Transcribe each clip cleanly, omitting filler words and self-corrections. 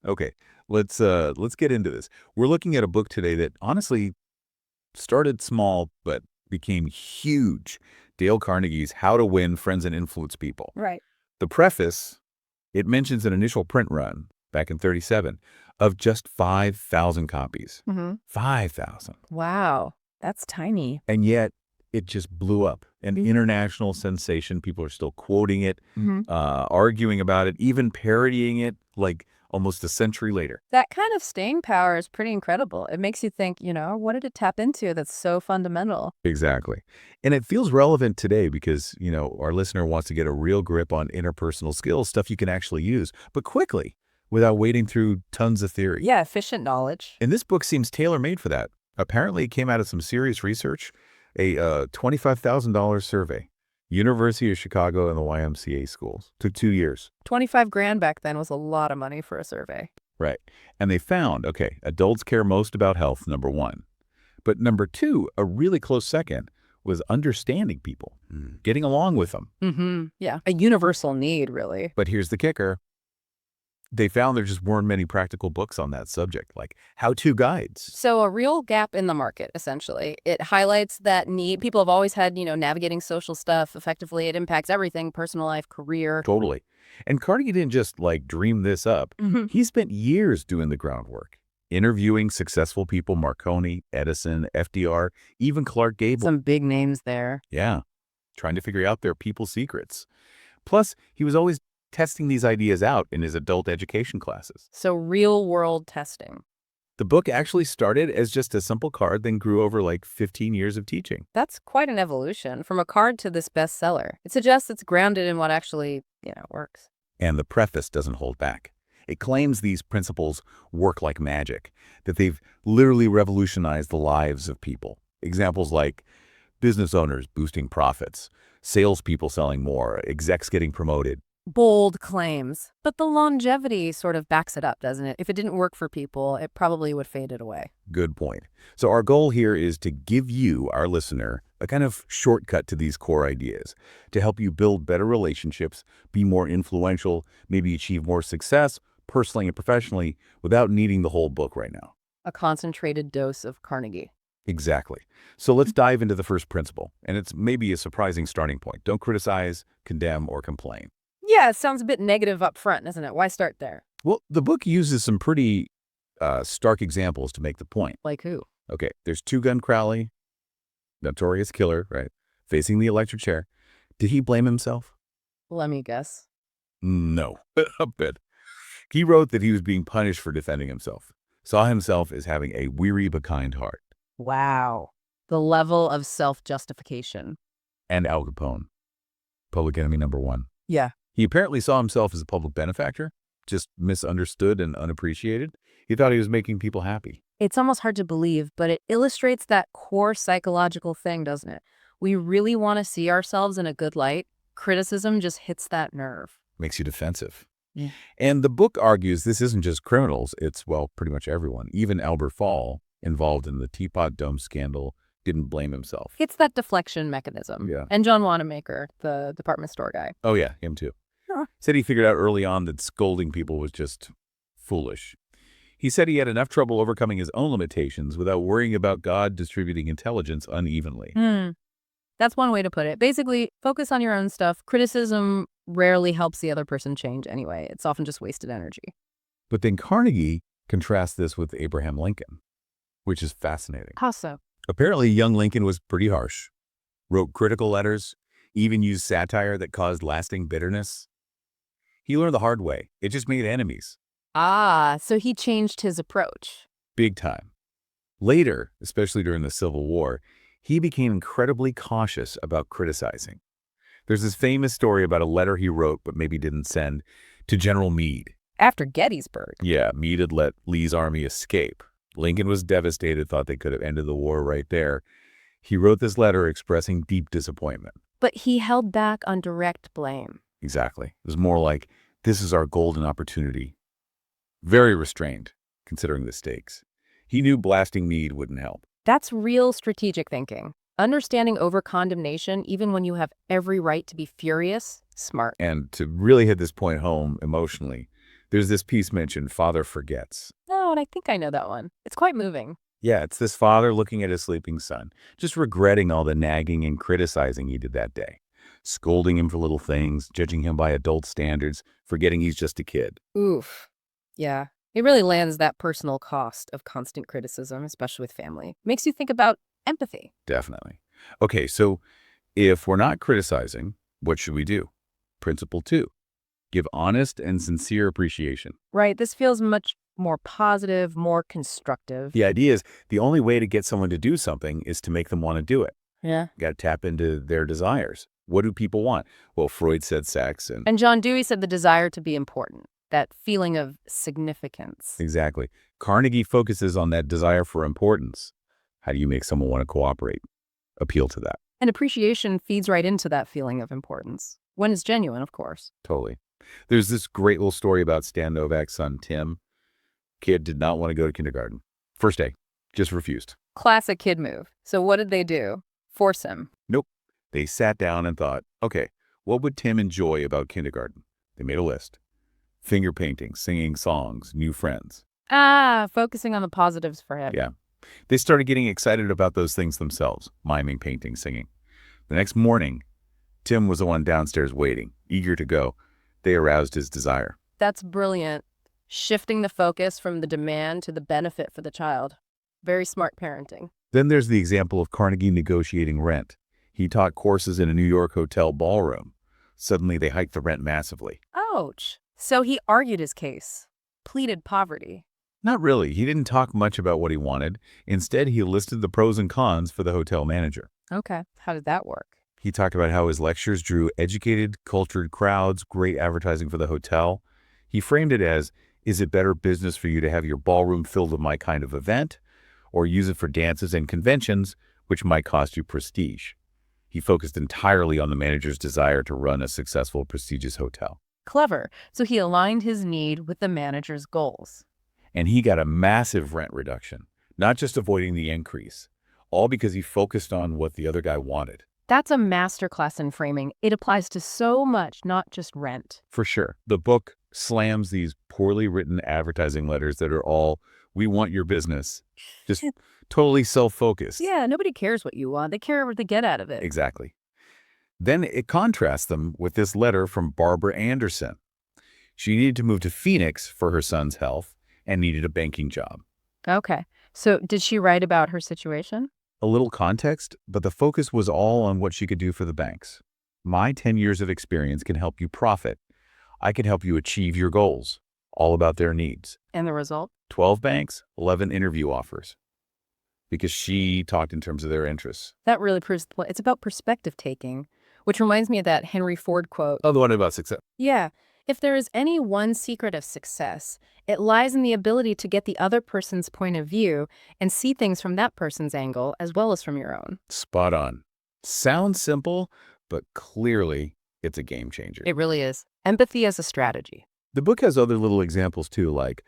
Okay, let's get into this. We're looking at a book today that honestly started small but became huge. Dale Carnegie's How to Win Friends and Influence People. Right. The preface, it mentions an initial print run back in 37 of just 5,000 copies. Mm-hmm. 5,000. Wow. That's tiny. And yet it just blew up. An Mhm. international sensation. People are still quoting it, Mm-hmm. arguing about it, even parodying it like almost a century later. That kind of staying power is pretty incredible. It makes you think, what did it tap into that's so fundamental? Exactly. And it feels relevant today because, our listener wants to get a real grip on interpersonal skills, stuff you can actually use, but quickly without wading through tons of theory. Yeah, efficient knowledge. And this book seems tailor-made for that. Apparently, it came out of some serious research, a $25,000 survey, University of Chicago and the YMCA schools. Took 2 years. 25 grand back then was a lot of money for a survey. Right. And they found, okay, adults care most about health, number one. But number two, a really close second, was understanding people, getting along with them. Mm-hmm. Yeah. A universal need, really. But here's the kicker. They found there just weren't many practical books on that subject, like how-to guides. So a real gap in the market, essentially. It highlights that need. People have always had, navigating social stuff effectively. It impacts everything, personal life, career. Totally. And Carnegie didn't just, dream this up. Mm-hmm. He spent years doing the groundwork, interviewing successful people, Marconi, Edison, FDR, even Clark Gable. Some big names there. Yeah, trying to figure out their people's secrets. Plus, he was always testing these ideas out in his adult education classes. So real-world testing. The book actually started as just a simple card, then grew over 15 years of teaching. That's quite an evolution from a card to this bestseller. It suggests it's grounded in what actually, works. And the preface doesn't hold back. It claims these principles work like magic, that they've literally revolutionized the lives of people. Examples like business owners boosting profits, salespeople selling more, execs getting promoted. Bold claims. But the longevity sort of backs it up, doesn't it? If it didn't work for people, it probably would fade it away. Good point. So our goal here is to give you, our listener, a kind of shortcut to these core ideas, to help you build better relationships, be more influential, maybe achieve more success, personally and professionally, without needing the whole book right now. A concentrated dose of Carnegie. Exactly. So let's dive into the first principle, and it's maybe a surprising starting point. Don't criticize, condemn, or complain. Yeah, it sounds a bit negative up front, doesn't it? Why start there? Well, the book uses some pretty stark examples to make the point. Like who? Okay, there's Two-Gun Crowley, notorious killer, right, facing the electric chair. Did he blame himself? Let me guess. No, a bit. He wrote that he was being punished for defending himself, saw himself as having a weary but kind heart. Wow. The level of self-justification. And Al Capone, public enemy number one. Yeah. He apparently saw himself as a public benefactor, just misunderstood and unappreciated. He thought he was making people happy. It's almost hard to believe, but it illustrates that core psychological thing, doesn't it? We really want to see ourselves in a good light. Criticism just hits that nerve. Makes you defensive. Yeah. And the book argues this isn't just criminals. It's, pretty much everyone. Even Albert Fall, involved in the Teapot Dome scandal, didn't blame himself. It's that deflection mechanism. Yeah. And John Wanamaker, the department store guy. Oh, yeah, him too. Huh. Said he figured out early on that scolding people was just foolish. He said he had enough trouble overcoming his own limitations without worrying about God distributing intelligence unevenly. That's one way to put it. Basically, focus on your own stuff. Criticism rarely helps the other person change anyway. It's often just wasted energy. But then Carnegie contrasts this with Abraham Lincoln, which is fascinating. How so? Apparently, young Lincoln was pretty harsh, wrote critical letters, even used satire that caused lasting bitterness. He learned the hard way. It just made enemies. Ah, so he changed his approach. Big time. Later, especially during the Civil War, he became incredibly cautious about criticizing. There's this famous story about a letter he wrote but maybe didn't send to General Meade. After Gettysburg. Yeah, Meade had let Lee's army escape. Lincoln was devastated, thought they could have ended the war right there. He wrote this letter expressing deep disappointment. But he held back on direct blame. Exactly. It was more like, this is our golden opportunity. Very restrained, considering the stakes. He knew blasting Meade wouldn't help. That's real strategic thinking. Understanding over-condemnation, even when you have every right to be furious, smart. And to really hit this point home emotionally, There's this piece mentioned, Father Forgets. Oh, and I think I know that one. It's quite moving. Yeah, it's this father looking at his sleeping son, just regretting all the nagging and criticizing he did that day, scolding him for little things, judging him by adult standards, forgetting he's just a kid. Oof. Yeah. It really lands that personal cost of constant criticism, especially with family. Makes you think about empathy. Definitely. Okay, so if we're not criticizing, what should we do? Principle 2, give honest and sincere appreciation. Right. This feels much more positive, more constructive. The idea is the only way to get someone to do something is to make them want to do it. Yeah. Got to tap into their desires. What do people want? Well, Freud said sex and And John Dewey said the desire to be important, that feeling of significance. exactly. Carnegie focuses on that desire for importance. How do you make someone want to cooperate? Appeal to that. And appreciation feeds right into that feeling of importance, when it's genuine, of course. Totally. There's this great little story about Stan Novak's son, Tim. Kid did not want to go to kindergarten. First day, just refused. Classic kid move. So what did they do? Force him. Nope. They sat down and thought, okay, what would Tim enjoy about kindergarten? They made a list. Finger painting, singing songs, new friends. Focusing on the positives for him. Yeah. They started getting excited about those things themselves, miming, painting, singing. The next morning, Tim was the one downstairs waiting, eager to go. They aroused his desire. That's brilliant. Shifting the focus from the demand to the benefit for the child. Very smart parenting. Then there's the example of Carnegie negotiating rent. He taught courses in a New York hotel ballroom. Suddenly, they hiked the rent massively. Ouch. So he argued his case, pleaded poverty. Not really. He didn't talk much about what he wanted. Instead, he listed the pros and cons for the hotel manager. Okay. How did that work? He talked about how his lectures drew educated, cultured crowds, great advertising for the hotel. He framed it as, is it better business for you to have your ballroom filled with my kind of event, or use it for dances and conventions, which might cost you prestige? He focused entirely on the manager's desire to run a successful, prestigious hotel. Clever. So he aligned his need with the manager's goals. And he got a massive rent reduction, not just avoiding the increase, all because he focused on what the other guy wanted. That's a masterclass in framing. It applies to so much, not just rent. For sure. The book slams these poorly written advertising letters that are all, we want your business. Just totally self-focused. Yeah, nobody cares what you want. They care what they get out of it. Exactly. Then it contrasts them with this letter from Barbara Anderson. She needed to move to Phoenix for her son's health and needed a banking job. Okay. So did she write about her situation? A little context, but the focus was all on what she could do for the banks. My 10 years of experience can help you profit. I can help you achieve your goals. All about their needs. And the result? 12 banks, 11 interview offers. Because she talked in terms of their interests. That really proves the point. It's about perspective taking, which reminds me of that Henry Ford quote. Oh, the one about success. Yeah. If there is any one secret of success, it lies in the ability to get the other person's point of view and see things from that person's angle as well as from your own. Spot on. Sounds simple, but clearly it's a game changer. It really is. Empathy as a strategy. The book has other little examples too, like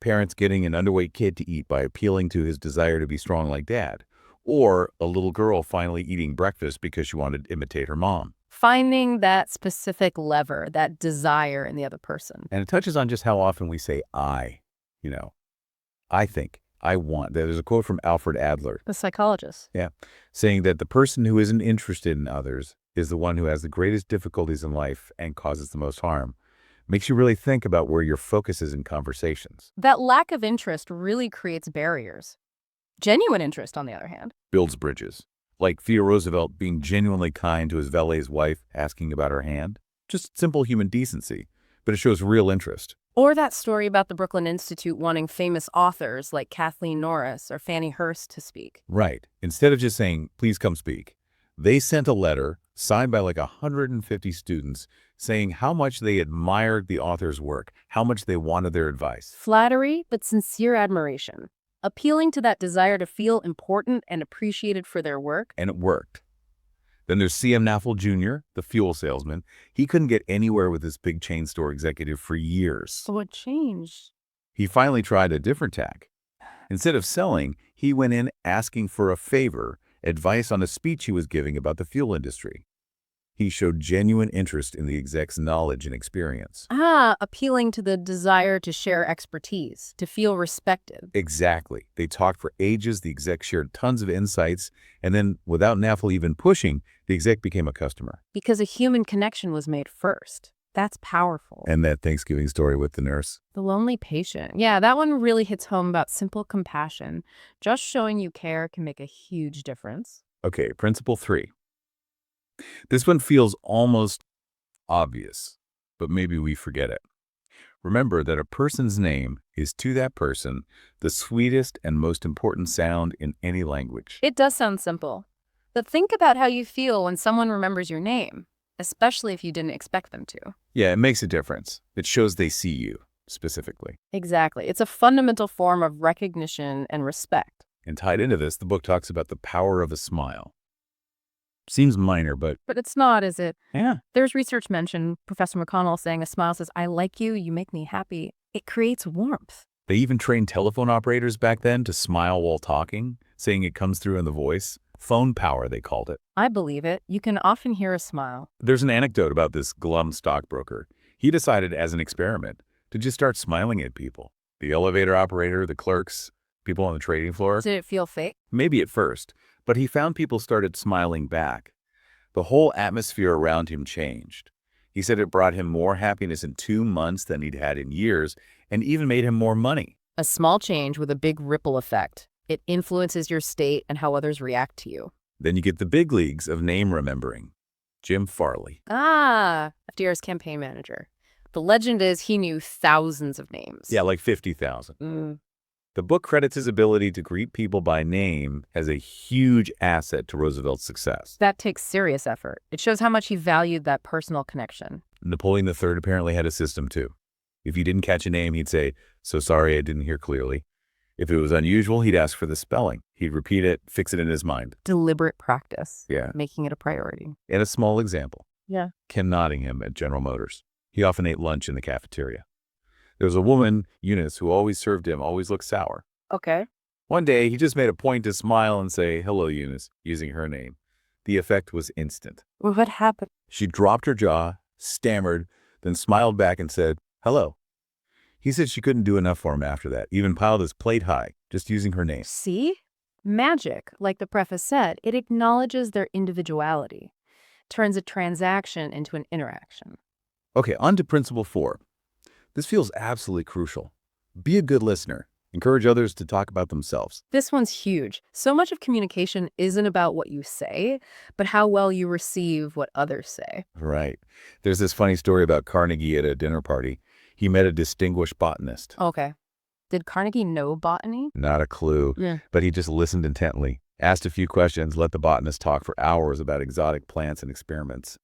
parents getting an underweight kid to eat by appealing to his desire to be strong like dad, or a little girl finally eating breakfast because she wanted to imitate her mom. Finding that specific lever, that desire in the other person. And it touches on just how often we say I think, I want. There's a quote from Alfred Adler. The psychologist. Yeah, saying that the person who isn't interested in others is the one who has the greatest difficulties in life and causes the most harm. Makes you really think about where your focus is in conversations. That lack of interest really creates barriers. Genuine interest, on the other hand. Builds bridges. Like Theodore Roosevelt being genuinely kind to his valet's wife, asking about her hand. Just simple human decency, but it shows real interest. Or that story about the Brooklyn Institute wanting famous authors like Kathleen Norris or Fannie Hurst to speak. Right. Instead of just saying, please come speak, they sent a letter signed by like 150 students saying how much they admired the author's work, how much they wanted their advice. Flattery, but sincere admiration. Appealing to that desire to feel important and appreciated for their work. And it worked. Then there's C.M. Naffel Jr., the fuel salesman. He couldn't get anywhere with this big chain store executive for years. So what changed? He finally tried a different tack. Instead of selling, he went in asking for a favor, advice on a speech he was giving about the fuel industry. He showed genuine interest in the exec's knowledge and experience. Appealing to the desire to share expertise, to feel respected. Exactly. They talked for ages, the exec shared tons of insights, and then, without NAFL even pushing, the exec became a customer. Because a human connection was made first. That's powerful. And that Thanksgiving story with the nurse. The lonely patient. Yeah, that one really hits home about simple compassion. Just showing you care can make a huge difference. Okay, principle 3. This one feels almost obvious, but maybe we forget it. Remember that a person's name is to that person the sweetest and most important sound in any language. It does sound simple, but think about how you feel when someone remembers your name, especially if you didn't expect them to. Yeah, it makes a difference. It shows they see you, specifically. Exactly. It's a fundamental form of recognition and respect. And tied into this, the book talks about the power of a smile. Seems minor, but But it's not, is it? yeah. There's research mentioned, Professor McConnell saying a smile says, I like you, you make me happy. It creates warmth. They even trained telephone operators back then to smile while talking, saying it comes through in the voice. Phone power, they called it. I believe it. You can often hear a smile. There's an anecdote about this glum stockbroker. He decided as an experiment to just start smiling at people. The elevator operator, the clerks, people on the trading floor. Did it feel fake? Maybe at first, but he found people started smiling back. The whole atmosphere around him changed. He said it brought him more happiness in 2 months than he'd had in years, and even made him more money. A small change with a big ripple effect. It influences your state and how others react to you. Then you get the big leagues of name remembering. Jim Farley. FDR's campaign manager. The legend is he knew thousands of names. Yeah, like 50,000. The book credits his ability to greet people by name as a huge asset to Roosevelt's success. That takes serious effort. It shows how much he valued that personal connection. Napoleon III apparently had a system too. If you didn't catch a name, he'd say, "So sorry, I didn't hear clearly." If it was unusual, he'd ask for the spelling. He'd repeat it, fix it in his mind. Deliberate practice. Yeah. Making it a priority. And a small example. Yeah. Ken Nottingham at General Motors. He often ate lunch in the cafeteria. There was a woman, Eunice, who always served him, always looked sour. Okay. One day, he just made a point to smile and say, "Hello, Eunice," using her name. The effect was instant. Well, what happened? She dropped her jaw, stammered, then smiled back and said, "Hello." He said she couldn't do enough for him after that, even piled his plate high, just using her name. See? Magic, like the preface said, it acknowledges their individuality, turns a transaction into an interaction. Okay, on to principle 4. This feels absolutely crucial. Be a good listener. Encourage others to talk about themselves. This one's huge. So much of communication isn't about what you say, but how well you receive what others say. Right. There's this funny story about Carnegie at a dinner party. He met a distinguished botanist. Okay. Did Carnegie know botany? Not a clue, Yeah. but he just listened intently, asked a few questions, let the botanist talk for hours about exotic plants and experiments.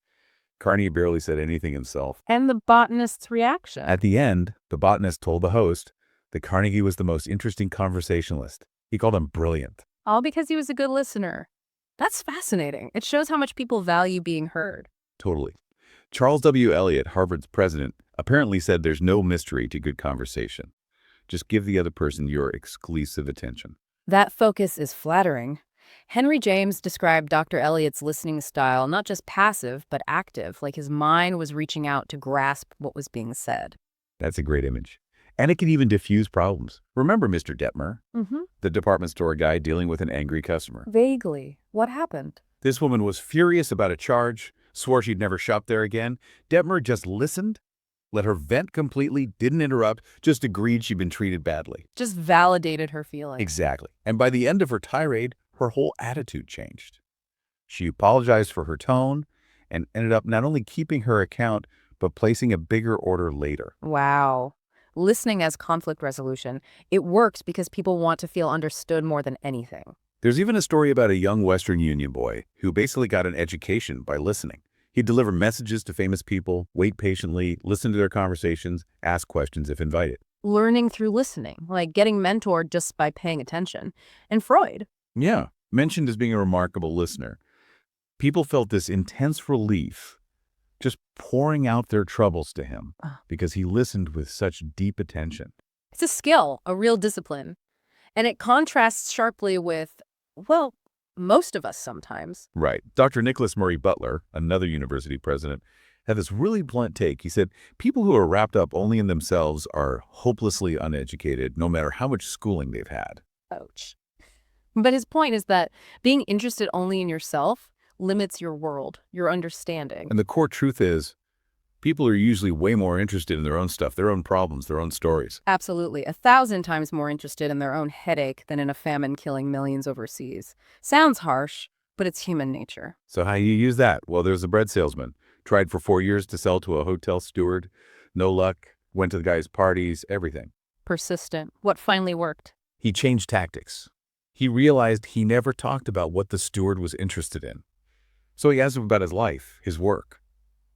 Carnegie barely said anything himself. And the botanist's reaction. At the end, the botanist told the host that Carnegie was the most interesting conversationalist. He called him brilliant. All because he was a good listener. That's fascinating. It shows how much people value being heard. Totally. Charles W. Eliot, Harvard's president, apparently said there's no mystery to good conversation. Just give the other person your exclusive attention. That focus is flattering. Henry James described Dr. Eliot's listening style not just passive, but active, like his mind was reaching out to grasp what was being said. That's a great image. And it can even diffuse problems. Remember Mr. Detmer, the department store guy dealing with an angry customer? Vaguely. What happened? This woman was furious about a charge, swore she'd never shop there again. Detmer just listened, let her vent completely, didn't interrupt, just agreed she'd been treated badly. Just validated her feelings. Exactly. And by the end of her tirade, her whole attitude changed. She apologized for her tone and ended up not only keeping her account, but placing a bigger order later. Wow. Listening as conflict resolution, it works because people want to feel understood more than anything. There's even a story about a young Western Union boy who basically got an education by listening. He'd deliver messages to famous people, wait patiently, listen to their conversations, ask questions if invited. Learning through listening, like getting mentored just by paying attention. And Freud. Yeah, mentioned as being a remarkable listener. People felt this intense relief just pouring out their troubles to him because he listened with such deep attention. It's a skill, a real discipline. And it contrasts sharply with, well, most of us sometimes. Right. Dr. Nicholas Murray Butler, another university president, had this really blunt take. He said, people who are wrapped up only in themselves are hopelessly uneducated, no matter how much schooling they've had. Ouch. But his point is that being interested only in yourself limits your world, your understanding. And the core truth is, people are usually way more interested in their own stuff, their own problems, their own stories. Absolutely. 1,000 times more interested in their own headache than in a famine killing millions overseas. Sounds harsh, but it's human nature. So how you use that? Well, there's a bread salesman. Tried for 4 years to sell to a hotel steward. No luck. Went to the guy's parties, everything. Persistent. What finally worked? He changed tactics. He realized he never talked about what the steward was interested in. So he asked him about his life, his work.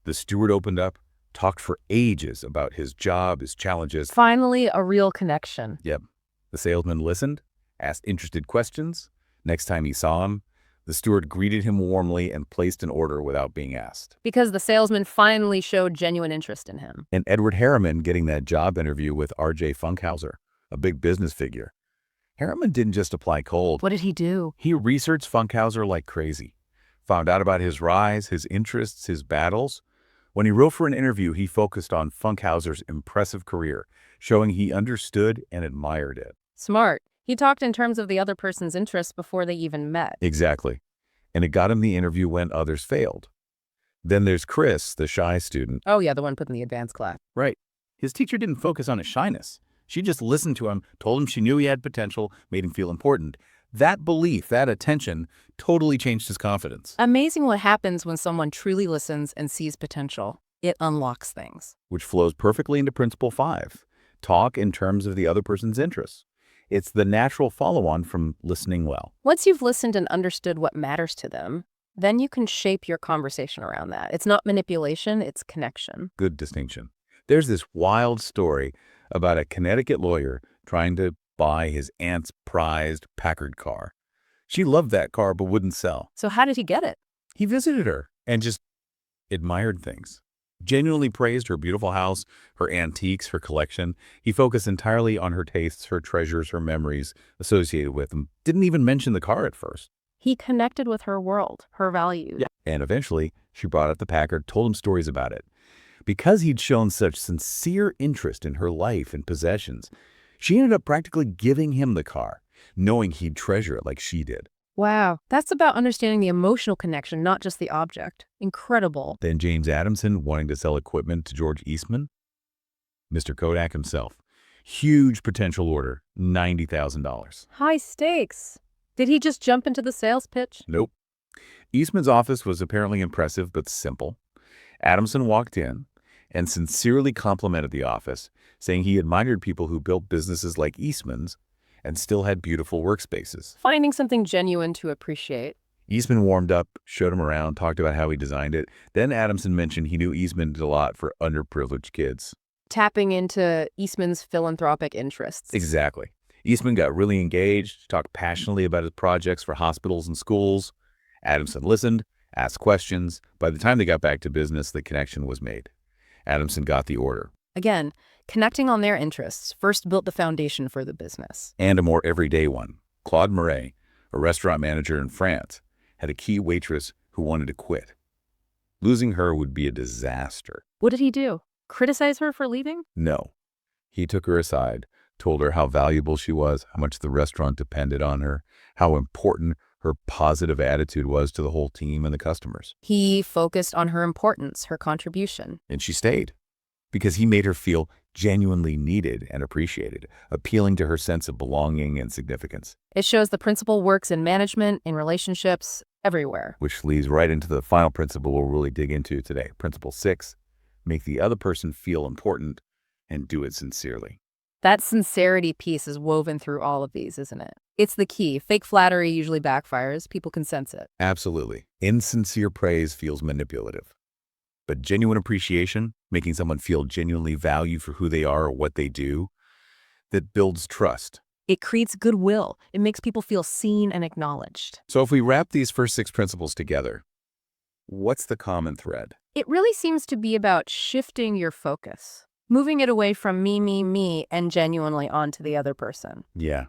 The steward opened up, talked for ages about his job, his challenges. Finally, a real connection. Yep. The salesman listened, asked interested questions. Next time he saw him, the steward greeted him warmly and placed an order without being asked. Because the salesman finally showed genuine interest in him. And Edward Harriman getting that job interview with R.J. Funkhauser, a big business figure. Harriman didn't just apply cold. What did he do? He researched Funkhauser like crazy. Found out about his rise, his interests, his battles. When he wrote for an interview, he focused on Funkhauser's impressive career, showing he understood and admired it. Smart. He talked in terms of the other person's interests before they even met. Exactly. And it got him the interview when others failed. Then there's Chris, the shy student. Oh yeah, the one put in the advanced class. Right. His teacher didn't focus on his shyness. She just listened to him, told him she knew he had potential, made him feel important. That belief, that attention, totally changed his confidence. Amazing what happens when someone truly listens and sees potential. It unlocks things. Which flows perfectly into Principle 5. Talk in terms of the other person's interests. It's the natural follow-on from listening well. Once you've listened and understood what matters to them, then you can shape your conversation around that. It's not manipulation, it's connection. Good distinction. There's this wild story about a Connecticut lawyer trying to buy his aunt's prized Packard car. She loved that car but wouldn't sell. So how did he get it? He visited her and just admired things. Genuinely praised her beautiful house, her antiques, her collection. He focused entirely on her tastes, her treasures, her memories associated with them. Didn't even mention the car at first. He connected with her world, her values. Yeah. And eventually, she brought up the Packard, told him stories about it. Because he'd shown such sincere interest in her life and possessions, she ended up practically giving him the car, knowing he'd treasure it like she did. Wow, that's about understanding the emotional connection, not just the object. Incredible. Then James Adamson wanting to sell equipment to George Eastman. Mr. Kodak himself. Huge potential order, $90,000. High stakes. Did he just jump into the sales pitch? Nope. Eastman's office was apparently impressive but simple. Adamson walked in and sincerely complimented the office, saying he admired people who built businesses like Eastman's and still had beautiful workspaces. Finding something genuine to appreciate. Eastman warmed up, showed him around, talked about how he designed it. Then Adamson mentioned he knew Eastman did a lot for underprivileged kids. Tapping into Eastman's philanthropic interests. Exactly. Eastman got really engaged, talked passionately about his projects for hospitals and schools. Adamson listened, asked questions. By the time they got back to business, the connection was made. Adamson got the order. Again, connecting on their interests first built the foundation for the business. And a more everyday one. Claude Murray, a restaurant manager in France, had a key waitress who wanted to quit. Losing her would be a disaster. What did he do? Criticize her for leaving? No. He took her aside, told her how valuable she was, how much the restaurant depended on her, how important her positive attitude was to the whole team and the customers. He focused on her importance, her contribution. And she stayed because he made her feel genuinely needed and appreciated, appealing to her sense of belonging and significance. It shows the principle works in management, in relationships, everywhere. Which leads right into the final principle we'll really dig into today. Principle 6, make the other person feel important and do it sincerely. That sincerity piece is woven through all of these, isn't it? It's the key. Fake flattery usually backfires. People can sense it. Absolutely. Insincere praise feels manipulative. But genuine appreciation, making someone feel genuinely valued for who they are or what they do, that builds trust. It creates goodwill. It makes people feel seen and acknowledged. So if we wrap these first 6 principles together, what's the common thread? It really seems to be about shifting your focus, moving it away from me, and genuinely onto the other person. Yeah.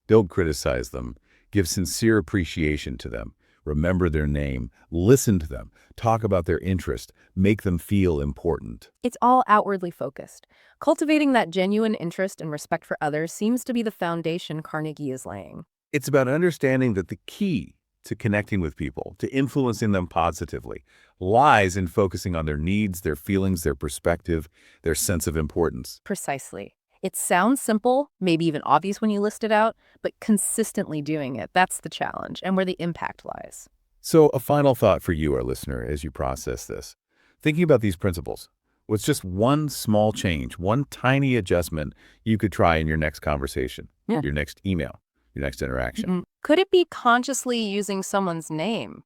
Don't criticize them. Give sincere appreciation to them. Remember their name. Listen to them. Talk about their interest. Make them feel important. It's all outwardly focused. Cultivating that genuine interest and respect for others seems to be the foundation Carnegie is laying. It's about understanding that the key to connecting with people, to influencing them positively, lies in focusing on their needs, their feelings, their perspective, their sense of importance. Precisely. It sounds simple, maybe even obvious when you list it out, but consistently doing it, that's the challenge and where the impact lies. So a final thought for you, our listener, as you process this. Thinking about these principles, what's just one small change, one tiny adjustment you could try in your next conversation, Yeah. your next email, your next interaction? Could it be consciously using someone's name?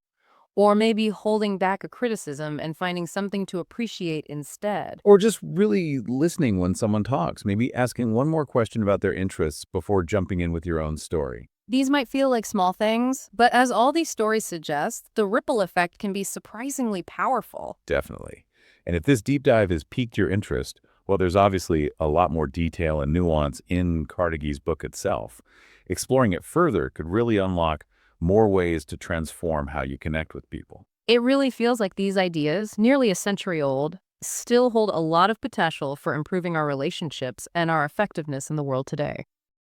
Or maybe holding back a criticism and finding something to appreciate instead? Or just really listening when someone talks, maybe asking one more question about their interests before jumping in with your own story. These might feel like small things, but as all these stories suggest, the ripple effect can be surprisingly powerful. Definitely. And if this deep dive has piqued your interest, well, there's obviously a lot more detail and nuance in Carnegie's book itself. Exploring it further could really unlock more ways to transform how you connect with people. It really feels like these ideas, nearly a century old, still hold a lot of potential for improving our relationships and our effectiveness in the world today.